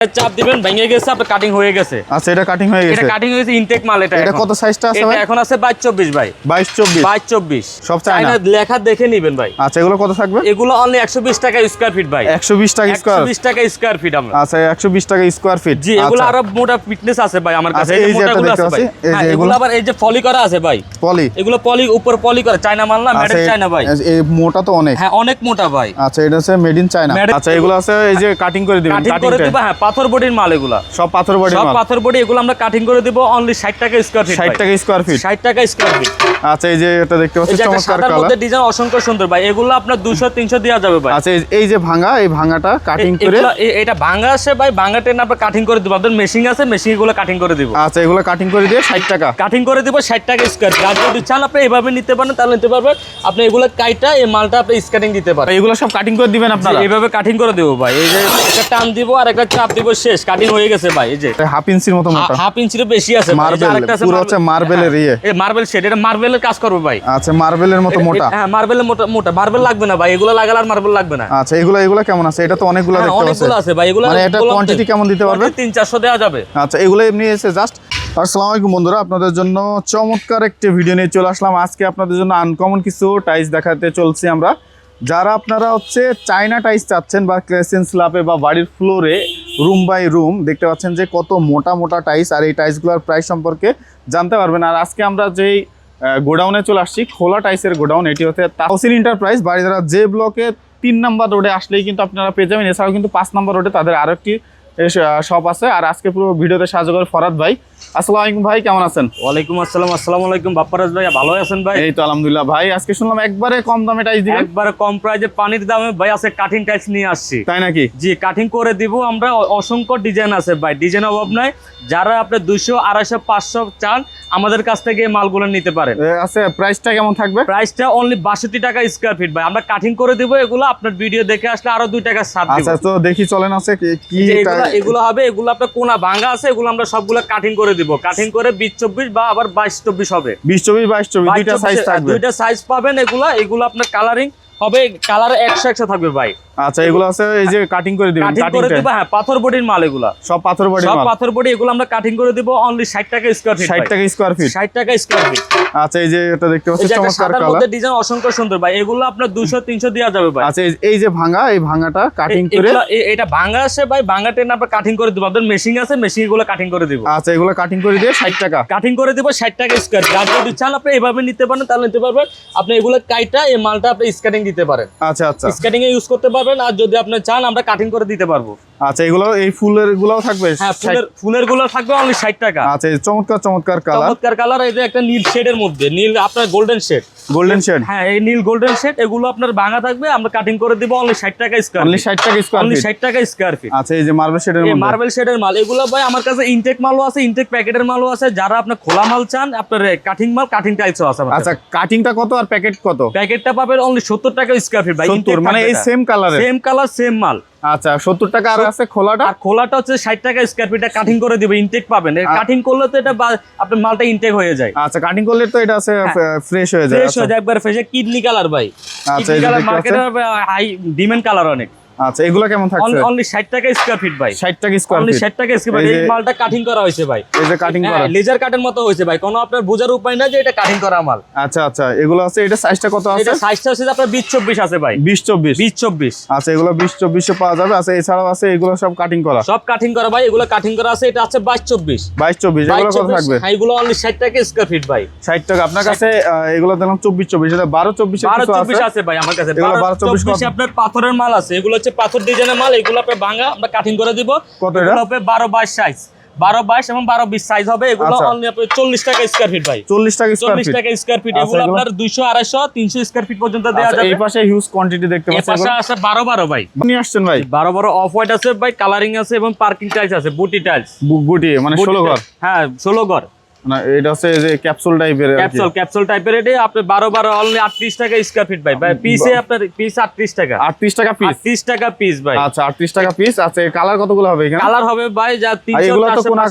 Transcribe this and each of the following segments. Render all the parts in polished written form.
চাপ দিবেন ভেঙে গেছে, আপনার কাটিং হয়ে গেছে। আচ্ছা, এটা কাটিং হয়ে গেছে, এটা কাটিং হয়েছে ইনটেক মাল। এটা কত সাইজটা আছে ভাই? এখন আছে 22-24 ভাই। 22-24 সব চায়না লেখা দেখে নেবেন ভাই। আচ্ছা, এগুলো কত থাকবে? এগুলো অনলি 120 টাকা স্কয়ার ফিট ভাই। 120 টাকা স্কয়ার, 120 টাকা স্কয়ার ফিট আমরা। আচ্ছা, 120 টাকা স্কয়ার ফিট। জি, এগুলো আরো মোটা ফিটনেস আছে ভাই আমার কাছে। এই যে এটা দেখতে পাচ্ছি, এই যে এগুলো আবার এই যে পলি করা আছে ভাই। পলি, এগুলো পলি উপর পলি করা, চায়না মাল না, মেড ইন চায়না ভাই। এই মোটা তো অনেক। হ্যাঁ, অনেক মোটা ভাই। আচ্ছা, এটা হচ্ছে মেড ইন চায়না। আচ্ছা, এগুলো আছে এই যে কাটিং করে দিবেন। কাটিং করে দিব, হ্যাঁ, পাথর বডির মাল এগুলো। সব পাথর বডি মাল, সব পাথর বডি। এগুলো আমরা কাটিং করে দিব অনলি 60 টাকা স্কয়ার ফিট। 60 টাকা স্কয়ার ফিট, 60 টাকা স্কয়ার ফিট। আচ্ছা, এই যে এটা দেখতে পাচ্ছেন চমৎকার কালার, মধ্যে ডিজাইন অসংখ্য সুন্দর ভাই। এগুলো আপনার 200-300 দেওয়া যাবে ভাই। আচ্ছা, এই যে ভাঙা, এই ভাঙাটা কাটিং করে এটা ভাঙা আছে ভাই, ভাঙা টেনে আপনার কাটিং করে দিব। আপনাদের মেশিং আছে, মেশিং গুলো কাটিং করে দিব। আচ্ছা, এগুলো কাটিং করে দিয়ে 60 টাকা কাটিং করে দিব, 60 টাকা স্কয়ার ফিট। আর যদি চান আপনি এভাবে নিতে পারেন তাহলে নিতে পারবেন। আপনি এগুলো কাইটা এই মালটা আপনি স্ক্যানিং দিতে পারেন। এগুলো সব কাটিং করে দিবেন আপনারা? এইভাবে কাটিং করে দেব ভাই। এই যে একটা টান দিব আর একটা চাপ দিব, শেষ, কাটিং হয়ে গেছে ভাই। এই যে হাফ ইঞ্চির মতো মোটা, হাফ ইঞ্চির বেশি আছে। মার্বেল, পুরো হচ্ছে মার্বেলের এই মার্বেল শেড, এটা মার্বেলের কাজ করবে ভাই। আচ্ছা, মার্বেলের মতো মোটা। হ্যাঁ, মার্বেলের মোটা। মার্বেল লাগবে না ভাই, এগুলো লাগালে আর মার্বেল লাগবে না। আচ্ছা, এগুলো কেমন আছে? এটা তো অনেকগুলো দেখতে পাচ্ছেন। অনেকগুলো আছে ভাই। এগুলো মানে এটা কোয়ান্টিটি কেমন দিতে পারবে? 300-400 দেওয়া যাবে। আচ্ছা, এগুলো এমনি এসে জাস্ট। আসসালামু আলাইকুম বন্ধুরা, আপনাদের জন্য চমৎকার একটি ভিডিও নিয়ে চলে আসলাম। আজকে আপনাদের জন্য আনকমন কিছু টাইলস দেখাতে চলছি আমরা। যারা আপনারা হচ্ছে চায়না টাইলস চাচ্ছেন বা ক্রেসেন্ট স্ল্যাবে বা বাড়ির ফ্লোরে রুম বাই রুম দেখতে পাচ্ছেন যে কত মোটা মোটা টাইলস, আর এই টাইলসগুলোর প্রাইস সম্পর্কে জানতে পারবেন। আর আজকে আমরা যেই গোডাউনে চলে আসছি, খোলা টাইলসের গোডাউন, এটি হচ্ছে তাহসিন এন্টারপ্রাইজ বাড়িধারা যে ব্লকে 3 নম্বর রোডে আসলেই কিন্তু আপনারা পেয়ে যাবেন। এছাড়াও কিন্তু 5 নম্বর রোডে তাদের আরও একটি শপ আছে। আর আজকে পুরো ভিডিওতে সাহায্য করে ফরাদ ভাই। আসসালামু আলাইকুম ভাই, কেমন আছেন? ওয়ালাইকুম আসসালাম। আসসালামু আলাইকুম বাপ্পারাজ ভাই, ভালো আছেন ভাই? এই তো আলহামদুলিল্লাহ ভাই। আজকে শুনলাম একবারে কম দামে টাইলস দিবেন। একবারে কম প্রাইসে পানির দামে ভাই আছে কাটিং টাইলস নিয়ে আসছি। তাই নাকি? জি, কাটিং করে দিব আমরা। অসংখ্য ডিজাইন আছে ভাই, ডিজাইন অভাব নাই। যারা আপনি 200, 250, 500 চান আমাদের কাছ থেকে এই মালগুলো নিতে পারেন। আচ্ছা, প্রাইসটা কেমন থাকবে? প্রাইসটা অনলি 62 টাকা স্কয়ার ফিট ভাই। আমরা কাটিং করে দিব এগুলো, আপনার ভিডিও দেখে আসলে আরো 2 টাকা ছাড় দিব। আচ্ছা, তো দেখি চলেন আছে কি এগুলো হবে। এগুলো আপনার কোনা ভাঙা আছে, এগুলো আমরা সবগুলো কাটিং করে দিব। কাটিং করে 20-24 বা আবার 22-24 হবে। 20-24, 22-24 দুইটা সাইজ থাকবে। দুইটা সাইজ পাবেন। এগুলো আপনার কালারিং হবে, কালার 100 থাকবে ভাই। আচ্ছা, এগুলো আছে এই যে কাটিং করে দিবেন। কাটিং করে দিব, হ্যাঁ, পাথর বডির মাল এগুলো। সব পাথর বডি মাল, সব পাথর বডি। এগুলো আমরা কাটিং করে দিব অনলি 60 টাকা স্কয়ার ফিট। 60 টাকা স্কয়ার ফিট, 60 টাকা স্কয়ার ফিট। আচ্ছা, এই যে এটা দেখতে পাচ্ছেন চমৎকার কালার, মধ্যে ডিজাইন অসংখ্য সুন্দর ভাই। এগুলো আপনার 200-300 দেওয়া যাবে ভাই। আচ্ছা, এই যে ভাঙা, এই ভাঙাটা কাটিং করে এটা ভাঙা আছে ভাই, ভাঙা টেনে আমরা কাটিং করে দিব। আপনাদের মেশিং আছে, মেশিং গুলো কাটিং করে দিব। আচ্ছা, এগুলো কাটিং করে দিয়ে 60 টাকা কাটিং করে দিব, 60 টাকা স্কয়ার ফিট। আর যদি চান আপনি এভাবে নিতে পারেন তাহলে নিতে পারবেন। আপনি এগুলো কাইটা এই মালটা আপনি স্ক্যানিং দিতে পারেন। আচ্ছা আচ্ছা, স্ক্যানিং এ ইউজ করতে পারবেন। আর যদি আপনি চান আমরা কাটিং করে দিতে পারবো। আচ্ছা, এগুলো এই ফুলের গুলাও থাকবে? হ্যাঁ, ফুলের গুলো থাকবে অনলি 60 টাকা। আচ্ছা, এই চমৎকার কালার। এই যে একটা নীল শেডের মধ্যে, নীল আপনার গোল্ডেন শেড। হ্যাঁ, এই নীল গোল্ডেন শেড। এগুলো আপনার ভাঙা থাকবে, আমরা কাটিং করে দিব অনলি 60 টাকা স্কয়ার। অনলি 60 টাকা স্কয়ার, অনলি 60 টাকা স্কয়ার ফিট। আচ্ছা, এই যে মার্বেল শেডের মধ্যে, মার্বেল শেডের মাল এগুলো ভাই আমার কাছে ইনটেক মালও আছে, ইনটেক প্যাকেটের মালও আছে। যারা আপনি খোলা মাল চান, আপনার কাটিং মাল, কাটিং টাইলসও আছে। আচ্ছা, কাটিংটা কত আর প্যাকেট কত? প্যাকেটটা পাবেন অনলি 70 টাকা স্কয়ার ফিট ভাই। 70 মানে এই সেম কালার, সেম মাল। আচ্ছা, 70 টাকা। আর আছে খোলাটা? আর খোলাটা হচ্ছে 60 টাকা স্কয়ার ফিট। কাটিং করে দিবে, ইনটেক পাবেন। কাটিং করলে তো এটা আপনার মালটা ইনটেক হয়ে যায়। আচ্ছা, কাটিং করলে তো এটা আছে ফ্রেশ হয়ে যায়। ফ্রেশ হয়ে যায় একবার, ফ্রেশ। কিডনি কালার ভাই। আচ্ছা, কিডনি কালার মার্কেটে হাই ডিমান্ড কালার অনেক। আচ্ছা, এগুলো কেমন থাকছে? অনলি 60 টাকা স্কয়ার ফিট ভাই। 60 টাকা স্কয়ার ফিট, অনলি 60 টাকা স্কয়ার ফিট। এই মালটা কাটিং করা হয়েছে ভাই। এই যে কাটিং করা লেজার কাটের মতো হয়েছে ভাই। কোনো আপনার বোঝার উপায় না যে এটা কাটিং করা মাল। আচ্ছা আচ্ছা, এগুলো আছে। এটা সাইজটা কত আছে? এটা সাইজটা হচ্ছে আপনার 20-24 আছে ভাই। 20-24। আচ্ছা, এগুলো 20-24 এ পাওয়া যাবে। আচ্ছা, এছাড়াও আছে এগুলো সব কাটিং করা? সব কাটিং করা ভাই। এগুলো কাটিং করা আছে। এটা আছে 22-24। 22-24, এগুলো কত থাকবে? হ্যাঁ, এগুলো অনলি 60 টাকা স্কয়ার ফিট ভাই। 60 টাকা। আপনার কাছে এগুলো দেখলাম 24-24, এটা 12-24 আছে ভাই আমার কাছে। 12-24 আপনার পাথরের মাল আছে। এগুলো হচ্ছে পাথর ডিজাইনের মাল। এগুলো আপনি ভাঙা আমরা কাটিং করে দিব। কত এটা হবে? 12-22 সাইজ। 12-22 এবং 12-20 সাইজ হবে। এগুলো অনলি আপনার 40 টাকা স্কয়ার ফিট ভাই। 40 টাকা স্কয়ার ফিট। এগুলো আপনার 200, 250, 300 স্কয়ার ফিট পর্যন্ত দেওয়া যাবে। এই পাশে হিউজ কোয়ান্টিটি দেখতে পাচ্ছেন। এই পাশে আছে 12-12 ভাই। নিয়ে আসছেন ভাই? 12-12 অফ হোয়াইট আছে ভাই, কালারিং আছে এবং পার্কিং টাইলস আছে, বুটি টাইলস। বুটি মানে 16 ঘর? হ্যাঁ, 16 ঘর। না এটা হচ্ছে এই যে ক্যাপসুল টাইপের ক্যাপসুল টাইপের এটা আপনি 12 অনলি 38 টাকা স্কয়ার ফিট ভাই পিসে আপনার পিস 38 টাকা 38 টাকা পিস 38 টাকা পিস ভাই আচ্ছা 38 টাকা পিস আচ্ছা কালার কতগুলো হবে এখানে কালার হবে ভাই যা 300 এগুলো তো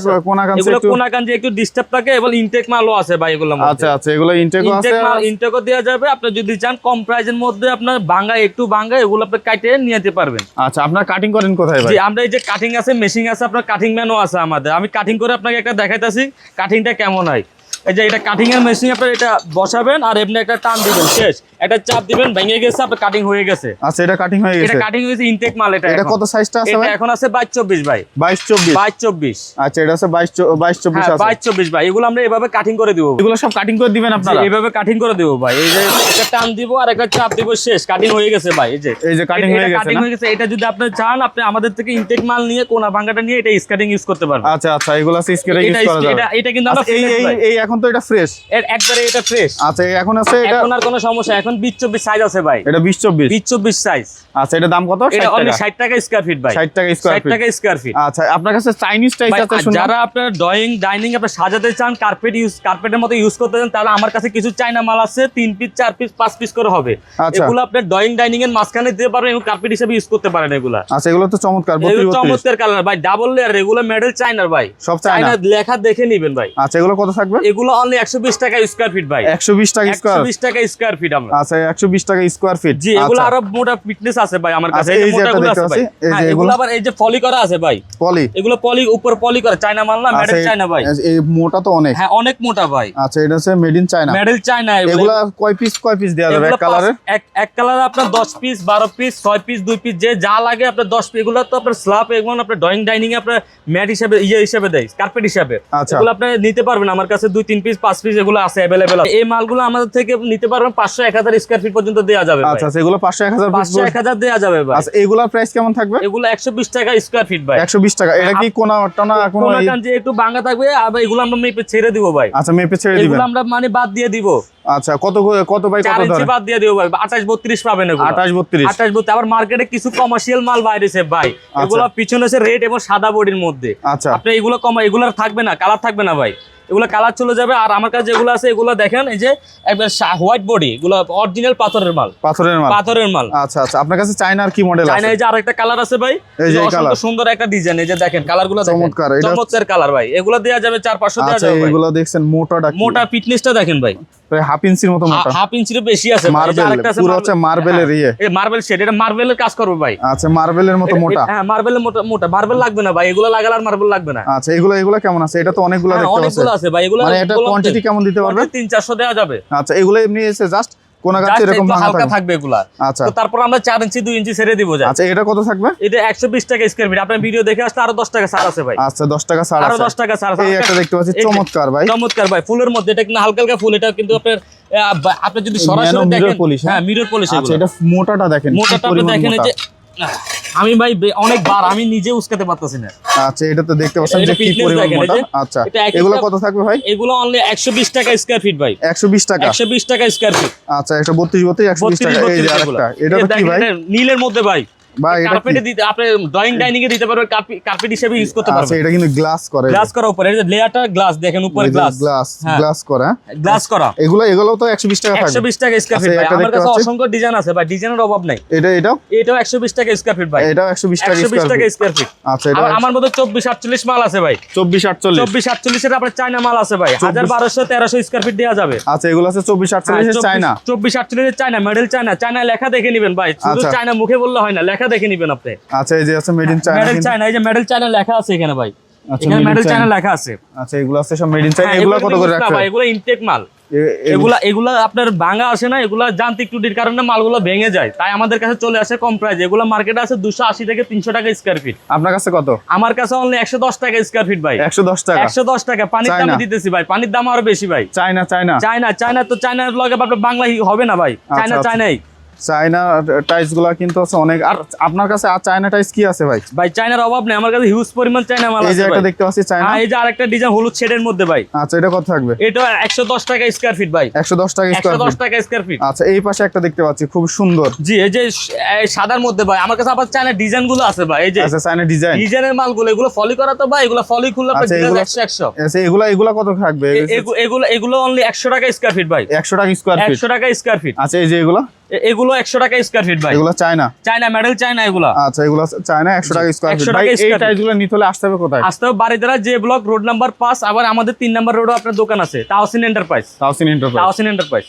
কোনাকান এগুলো কোনাকান যে একটু ডিস্টার্ব থাকে এবং ইনটেক মালও আছে ভাই এগুলোর মধ্যে আচ্ছা আচ্ছা এগুলো ইনটেকও আছে ইনটেকও দেওয়া যাবে আপনি যদি চান কম প্রাইজের মধ্যে আপনার ভাঙা একটু ভাঙা এগুলো আপনি কাটে নিয়ে যেতে পারবেন আচ্ছা আপনার কাটিং করেন কোথায় ভাই জি আমরা এই যে কাটিং আছে মেশিং আছে আপনার কাটিং ম্যানও আছে আমাদের আমি কাটিং করে আপনাকে একটা দেখাইতাছি কাটিংটা কেমন হয় এই যে এটা কাটিং এর মেশিন আপনি এটা বসাবেন আর এমনি একটা টান দিবেন শেষ একটা চাপ দিবেন ভেঙে গেছে আপনার কাটিং হয়ে গেছে আচ্ছা এটা কাটিং হয়ে গেছে এটা কাটিং হয়েছে ইনটেক মাল এটা কত সাইজটা আছে ভাই এটা এখন আছে 22 24 ভাই 22 22 আচ্ছা এটা আছে 22 24 আছে 22 24 ভাই এগুলো আমরা এভাবে কাটিং করে দিব এগুলো সব কাটিং করে দিবেন আপনারা এইভাবে কাটিং করে দেব ভাই এই যে একটা টান দিব আর একটা চাপ দিব শেষ কাটিং হয়ে গেছে ভাই এই যে কাটিং হয়ে গেছে কাটিং হয়ে গেছে এটা যদি আপনি চান আপনি আমাদের থেকে ইনটেক মাল নিয়ে কোনা ভাঙাটা নিয়ে এটা স্কেটিং ইউজ করতে পারবেন আচ্ছা আচ্ছা এগুলো আছে স্কেটিং ইউজ করা যাবে এটা কিন্তু আমরা এই এখন তো এটা ফ্রেশ একবারে এটা ফ্রেশ আচ্ছা এখন আছে এটা এখন আর কোনো সমস্যা এখন 20 24 সাইজ আছে ভাই এটা 20 24 20 24 সাইজ আচ্ছা এটা দাম কত 60 এটা টাকা অনলি 60 টাকা স্কয়ার ফিট ভাই 60 টাকা স্কয়ার ফিট 60 টাকা স্কয়ার ফিট আচ্ছা আপনার কাছে চাইনিজ টাইপ আছে শুনুন যারা আপনার ড্রয়িং ডাইনিং আপনি সাজাতে চান কার্পেটের মতো ইউজ করতে চান তাহলে আমার কাছে কিছু চাইনা মাল আছে 3 পিস 4 পিস 5 পিস করে হবে এগুলো আপনি ড্রয়িং ডাইনিং এর মাঝখানে দিতে পারবেন এবং কার্পেট হিসেবে ইউজ করতে পারেন এগুলো আচ্ছা এগুলো তো চমৎকার চমৎকার কালার ভাই ডাবল লেয়ার এগুলো মেডেল চাইনার ভাই সব চাইনা লেখা দেখে নেবেন ভাই আচ্ছা এগুলো কত থাকবে এগুলো অনলি 120 টাকা স্কয়ার ফিট ভাই 120 টাকা স্কয়ার 120 টাকা স্কয়ার ফিট আমরা আচ্ছা 120 টাকা স্কয়ার ফিট জি এগুলো আরো মোটা ফিটনেস আছে ভাই আমার কাছে এই যে মোটাগুলো আছে ভাই এগুলো আবার এই যে পলি করা আছে ভাই পলি এগুলো পলি উপর পলি করা চায়না মাল না মেডেল চায়না ভাই এই মোটা তো অনেক হ্যাঁ অনেক মোটা ভাই আচ্ছা এটা হচ্ছে made in China medal China এগুলো কয় পিস দেয়া যাবে এক কালারে এক কালারে আপনার 10 পিস 12 পিস 6 পিস 2 পিস যে যা লাগে আপনার 10 পিস এগুলো তো আপনার স্ল্যাব এবং আপনার ড্রয়িং ডাইনিং এ আপনার ম্যাট হিসেবে হিসেবে দেয় কার্পেট হিসেবে এগুলো আপনি নিতে পারবেন আমার কাছে 2 3 পিস 5 পিস এগুলো আছে अवेलेबल এই মালগুলো আমাদের থেকে নিতে পারবেন 500 1000 স্কয়ার ফিট পর্যন্ত দেয়া যাবে ভাই আচ্ছা এগুলো 500 1000 দেয়া যাবে ভাই আচ্ছা এগুলোর প্রাইস কেমন থাকবে এগুলো 120 টাকা স্কয়ার ফিট ভাই 120 টাকা এটা কি কোনা টানা কোনো কোনাকান যে একটু ভাঙা থাকবে আর এগুলো আমরা মেপে ছেড়ে দিব ভাই আচ্ছা মেপে ছেড়ে দিবেন এগুলো আমরা মানে বাদ দিয়ে দিব আচ্ছা কত বাই কত 4 ইঞ্চি বাদ দিয়ে দিব ভাই 28 32 পাবেন এগুলো 28 32 আবার মার্কেটে কিছু কমার্শিয়াল মাল বাইরেছে ভাই এগুলো পিছনে আছে রেড এবং সাদা বডির মধ্যে আচ্ছা আপনি এগুলো এগুলো থাকবে না কালার থাকবে না ভাই এগুলো কালার চলে যাবে আর আমার কাছে যেগুলো আছে এগুলো দেখেন এই যে একবার হোয়াইট বডি এগুলো অরিজিনাল পাথরের মাল আচ্ছা আপনার কাছে চায়নার কি মডেল আছে চায়না এই যে আরেকটা কালার আছে ভাই এই যে কালার সুন্দর একটা ডিজাইন এই যে দেখেন কালারগুলো দেখেন চমৎকার কালার ভাই এগুলো দেয়া যাবে 4-500 দেয়া যাবে আচ্ছা এগুলো দেখছেন মোটা ফিটনেসটা দেখেন ভাই প্রায় হাফ ইঞ্চির মতো মোটা হাফ ইঞ্চির বেশি আছে পুরো হচ্ছে মার্বেলের এই মার্বেল শেড এটা মার্বেলের কাজ করবে ভাই আচ্ছা মার্বেলের মতো মোটা হ্যাঁ মার্বেলের মোটা মার্বেল লাগবে না ভাই এগুলো লাগালে আর মার্বেল লাগবে না আচ্ছা এগুলো কেমন আছে এটা তো অনেকগুলো দেখতে পাচ্ছি অনেকগুলো আছে ভাই এগুলো মানে এটা কোয়ান্টিটি কেমন দিতে পারবে 3-400 দেয়া যাবে আচ্ছা এগুলো এমনি এসে জাস্ট কোন গাছে এরকম হালকা থাকবে এগুলা আচ্ছা তো তারপর আমরা 4 ইঞ্চি 2 ইঞ্চি ছেড়ে দিব আচ্ছা এটা কত থাকবে এটা 120 টাকা স্কয়ার ফিট আপনার ভিডিও দেখে আসলে আরো 10 টাকা ছাড় আছে ভাই আচ্ছা 10 টাকা ছাড় আছে আরো 10 টাকা ছাড় আছে এই একটা দেখতে পাচ্ছি চমৎকার ভাই ফুলের মধ্যে এটা কিন্তু হালকা ফুল এটা কিন্তু আপনার আপনি যদি সরাসরি দেখেন হ্যাঁ মিরর পলিশ আচ্ছা এটা মোটাটা দেখেন মোটাটা আপনি দেখেন এই যে আমি ভাই অনেকবার আমি নিজে উস্কাতে পারতাছি না আচ্ছা এটা তো দেখতে পাচ্ছেন যে কি পরিমাণ মোটা আচ্ছা এগুলো কত থাকবে ভাই এগুলো অনলি 120 টাকা স্কয়ার ফিট ভাই 120 টাকা 120 টাকা স্কয়ার ফিট আচ্ছা এটা 32 120 টাকা এই যে আরেকটা এটা তো কি ভাই নীলের মধ্যে ভাই ভাই এটা কার্পেটে দিতে আপনি ড্রয়িং ডাইনিং এ দিতে পারবেন কার্পেট হিসেবে ইউজ করতে পারবেন আচ্ছা এটা কিন্তু গ্লাস করা উপরে এই যে লেয়ারটা গ্লাস দেখেন উপরে গ্লাস করা এগুলো তো 120 টাকা থাকবে 120 টাকা স্কয়ার ফিট ভাই আমার কাছে অসংখ্য ডিজাইন আছে ভাই ডিজাইনের অভাব নাই এটাও 120 টাকা স্কয়ার ফিট ভাই এটাও 120 টাকা স্কয়ার ফিট আচ্ছা এটা আমার মধ্যে 24 48 মাল আছে ভাই 24 48 এর আপনার চায়না মাল আছে ভাই 1200 1300 স্কয়ার ফিট দেয়া যাবে আচ্ছা এগুলো আছে 24 48 এর চায়না 24 48 এর চায়না মডেল চায়না লেখা দেখে নেবেন ভাই শুধু চায়না মুখে বললে হয় না লেখা দেখে নেবেন আপনি আচ্ছা এই যে আছে মেড ইন চায়না এই যে মেডেল চায়না লেখা আছে এখানে ভাই এখানে মেডেল চায়না লেখা আছে আচ্ছা এগুলো আছে সব মেড ইন চায়না এগুলো কত করে রাখছেন ভাই এগুলো ইনটেক মাল এগুলা আপনার ভাঙা আসে না এগুলা যান্ত্রিক ত্রুটির কারণে মালগুলো ভেঙে যায় তাই আমাদের কাছে চলে আসে কম প্রাইসে এগুলো মার্কেটে আছে 280 থেকে 300 টাকা স্কয়ার ফিট আপনার কাছে কত আমার কাছে অনলি 110 টাকা স্কয়ার ফিট ভাই 110 টাকা পানির দাম দিতেছি ভাই পানির দাম আরো বেশি ভাই চায়না তো চায়নার লগে আপনার বাংলা হবে না ভাই চায়নাই চায়না টাইলস গুলা কিন্তু আছে অনেক। আর আপনার কাছে আর চায়না টাইলস কি আছে ভাই? ভাই চায়নার অভাব নেই, আমার কাছে হিউজ পরিমাণ চায়না মাল এই যে আছে একটা ভাই। দেখতে পাচ্ছি চায়না। এই যে আরেকটা ডিজাইন হলুদ শেডের মধ্যে ভাই। আচ্ছা, এটা কত থাকবে? এটা 110 টাকা স্কয়ার ফিট ভাই। 110 টাকা স্কয়ার ফিট। 110 টাকা স্কয়ার ফিট। আচ্ছা, এই পাশে একটা দেখতে পাচ্ছি খুব সুন্দর। জি, এই যে এই সাদার মধ্যে ভাই আমার কাছে আবার চায়না ডিজাইন গুলো আছে ভাই। এই যে আচ্ছা, চায়না ডিজাইন। ডিজাইনের মালগুলো এগুলো ফলি করা তো ভাই, এগুলো ফলি খুললে আপনার আচ্ছা, ডিজাইন এগুলো 100 আচ্ছা, এগুলা কত থাকবে? এগুলো অনলি 100 টাকা স্কয়ার ফিট ভাই। 100 টাকা স্কয়ার ফিট। 100 টাকা স্কয়ার ফিট। আচ্ছা, এই যে এগুলো এগুলো 100 টাকা স্কয়ার ফিট ভাই। এগুলো চায়না। চায়না মডেল চায়না এগুলো। আচ্ছা, এগুলো চায়না 100 টাকা স্কয়ার ফিট। 100 ভাই টাকা এই square feet। টাইলসগুলো নিতে হলে আসতে হবে কোথায়? আসতে হবে বাড়িধারা যে ব্লক রোড নাম্বার 5, আবার আমাদের 3 নাম্বার রোডও আপনার দোকান আছে, Tawsin enterprise. Tawsin enterprise. Tawsin enterprise.